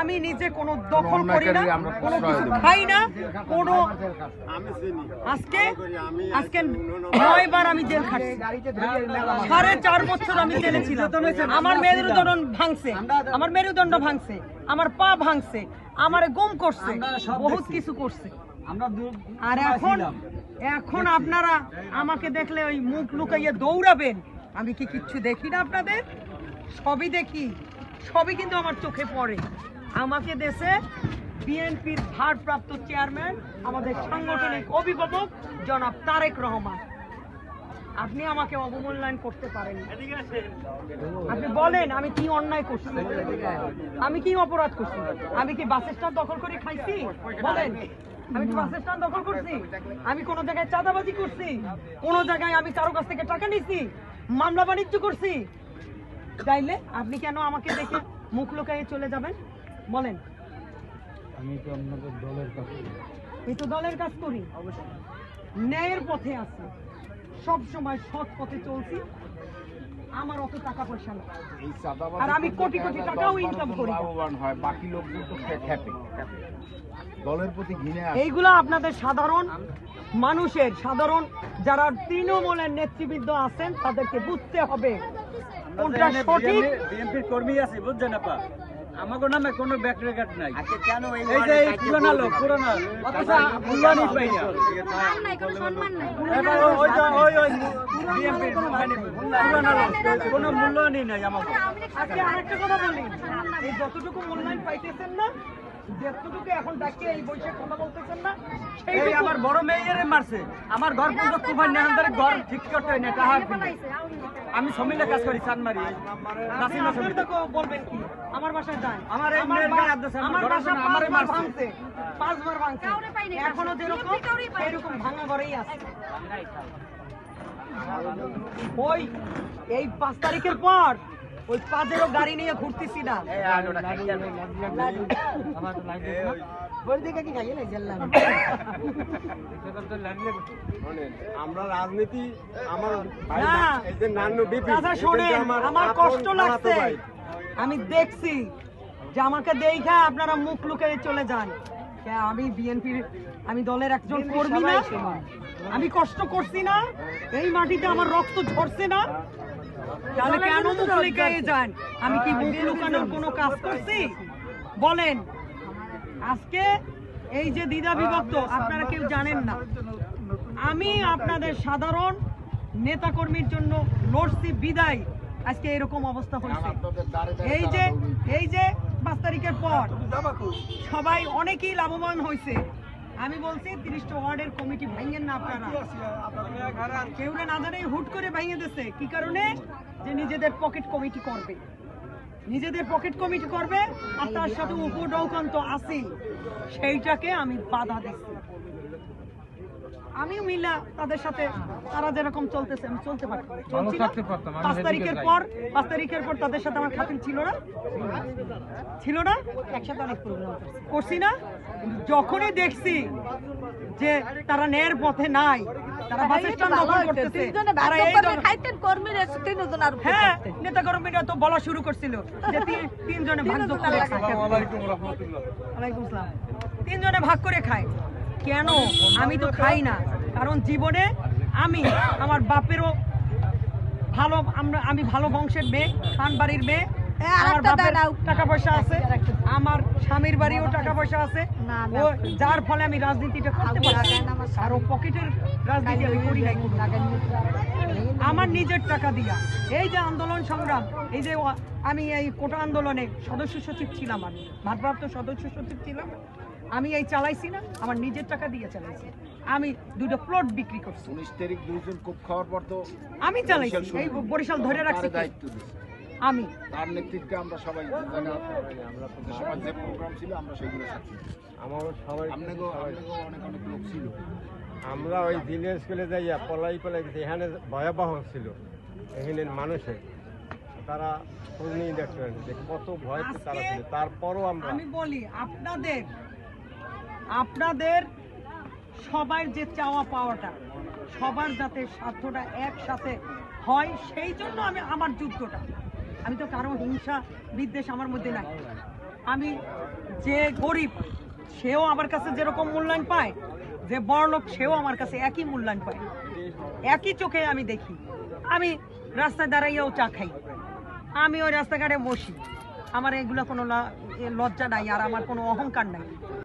আমি নিজে কোনো দখল করি না, কোনো কিছু খাই না, কোনো আজকে 9 বার আমি জেল খাটছি, 4.5 বছর আমি জেলে ছিলাম। আমার মেরুদণ্ড ভাঙছে, আমার মেরুদণ্ড ভাঙছে, আমার পা ভাঙছে, আমার গুম করছে, বহুত কিছু করছে। আর এখন আপনারা আমাকে দেখলে ওই মুখ লুকাইয়ে দৌড়াবেন। আমি কি কিচ্ছু দেখি না? আপনাদের সবই দেখি, সবই কিন্তু আমার চোখে পড়ে। আমাকে দেশে বিএনপির ভারপ্রাপ্ত চেয়ারম্যান, আমাদের সাংগঠনিক অভিভাবক জনাব তারেক রহমান, আপনি আমাকে অবমূল্যায়ন করতে পারেন। আপনি বলেন আমি কি অন্যায় করছি, আমি কি অপরাধ করছি? আমি কি বাস স্ট্যান্ড দখল করে খাইছি? বলেন, আমি কি বাস স্ট্যান্ড দখল করছি? আমি কোন জায়গায় চাঁদাবাজি করছি? কোন জায়গায় আমি কারো কাছ থেকে টাকা নিছি? মামলা বাণিজ্য করছি? চাইলে আপনি কেন আমাকে দেখে মুখ লুকাইয়ে চলে যাবেন? বলেন। আমি তো আপনাদের দলের কাজ করি। এই তো দলের কাজ করি, ন্যায়ের পথে আছি, সব সময় সৎ পথে চলছি। আমার অত টাকা পয়সা নেই, আর আমি কোটি কোটি টাকাও ইনকাম করি। বাকি লোকজন তো খেপে দলের প্রতি ঘৃণা। এইগুলা আপনাদের সাধারণ মানুষের, সাধারণ যারা তৃণমূলের নেতৃবৃন্দ আছেন তাদেরকে বুঝতে হবে কোনটা সঠিক। বিএনপির কর্মী আছে, বুঝছেন আপা, আমাকে নামে কোনো ব্যাক রেকর্ড নাই। এই যে পুরানা লোক, পুরানা অথচ মূল্যায়নই পাই না। ওই বিএনপির পুরানা লোক, কোনো মূল্যায়নই নাই আমাকে। আজকে আরেকটা কথা বলি, এই যতটুকু মূল্যায়ন পাইতেছেন না, যতটুকু এখন ডাকে এই বৈশাখ কথা বলতেছেন না, এই আমার বড় মেয়েরে মারছে, আমার ঘর পর্যন্ত কুমার নেহানদারের ঘর ঠিক করতে হয় না, টাহার আমি সমিলে কাজ করি চানমারি। বলবেন কি আমার বাসায় যায়, আমার এই মেয়ের গায়ে হাত দিয়েছে, আমার বাসা আমারে ভাঙছে, 5 বার ভাঙছে, এখনো যেরকম এরকম ভাঙা ঘরেই আছে। ওই এই 5 তারিখের পর ওই 5-এরও গাড়ি নিয়ে ঘুরতেছি না। আমরা রাজনীতি আমার কষ্ট লাগছে, আমি দেখছি যে আমাকে দেখা আপনারা মুখ লুকিয়ে চলে যান। আমি বিএনপির, আমি দলের একজন কর্মী না? আমি কষ্ট করছি না? এই মাটিতে আমার রক্ত ঝরছে না? তাহলে কেন মুখ লুকিয়ে যান? আমি কি মুখ লুকানোর কোনো কাজ করছি? বলেন। আজকে এই যে দ্বিধা বিভক্ত, আপনারা কেউ জানেন না, আমি আপনাদের সাধারণ নেতাকর্মীর জন্য লড়ছি বিদায় আজকে এরকম অবস্থা হয়েছে। এই যে 5 তারিখের পর সবাই অনেকেই লাভবান হয়েছে। আমি বলছি 30টা ওয়ার্ডের কমিটি ভাঙেন না আপনারা। কেউ না জানেই হুট করে ভেঙে দিচ্ছে। কি কারণে? যে নিজেদের পকেট কমিটি করবে, নিজেদের পকেট কমিটি করবে, আর তার সাথে উপডৌকন্ত আছে, সেইটাকে আমি বাধা দিচ্ছি। আমিও মিলা তাদের সাথে, তারা যেরকম চলতেছে আমি চলতে পারতাম। 5 তারিখের পর তাদের সাথে আমার খাতির ছিল না? একসাথে অনেক প্রোগ্রাম করছি না? যখনই দেখছি যে তারা ন্যায়ের পথে নাই, তারা বাস স্ট্যান্ড দখল করতেছে, হ্যাঁ নেতা কর্মীরা তো বলা শুরু করছিল যে 3 জনে ভাগ করে খায়। 3 জনে ভাগ করে খায়। কেন? আমি তো খাই না, কারণ জীবনে আমি আমার বাপেরও ভালো, আমি ভালো বংশের মেয়ে, খান বাড়ির মেয়ে, আমার বাপের টাকা পয়সা আছে, আমার স্বামীর বাড়িও টাকা পয়সা আছে, ও যার ফলে আমি রাজনীতিটা করতে পারি। আর ও পকেটের রাজনীতি আমি করি নাই, আমার নিজের টাকা দিয়া। এই যে আন্দোলন সংগ্রাম, এই যে আমি এই কোটা আন্দোলনে সদস্য সচিব ছিলাম, আমি ভারপ্রাপ্ত সদস্য সচিব ছিলাম, আমি এই চালাইছি না, আমার নিজের টাকা দিয়ে চালাইছি। আমি 2টা প্লট বিক্রি করছি। 19 তারিখ 2 জন খুব খাওয়ার পর তো আমি চালাইছি, এই বরিশাল ধরে রাখছি দায়িত্ব দিয়েছি। আমি তার নেতৃত্বে আমরা সবাই আমরা সমাজ যে প্রোগ্রাম ছিল আমরা সেগুলো আমারও সবাই আপনাকেও অনেক লোক ছিল। আমরা ওই দিনের স্কুলে যাইয়া পলাই গেছি, এখানে ভয়াবহ ছিল এখানের মানুষের, তারা খোঁজ নিয়ে দেখবেন যে কত ভয় তারা ছিল। তারপরও আমি বলি আপনাদের সবার যে চাওয়া পাওয়াটা, সবার যাতে স্বার্থটা একসাথে হয়, সেই জন্য আমি আমার যুদ্ধটা, আমি তো কারো হিংসা বিদ্বেষ আমার মধ্যে নাই। আমি যে গরিব সেও আমার কাছে যেরকম মূল্যায়ন পায়, যে বড়লোক সেও আমার কাছে একই মূল্যায়ন পায়, একই চোখে আমি দেখি। আমি রাস্তায় দাঁড়াইয়াও চা খাই, আমি ওই রাস্তাঘাটে বসি, আমার এগুলো কোনো লজ্জা নাই আর আমার কোনো অহংকার নাই।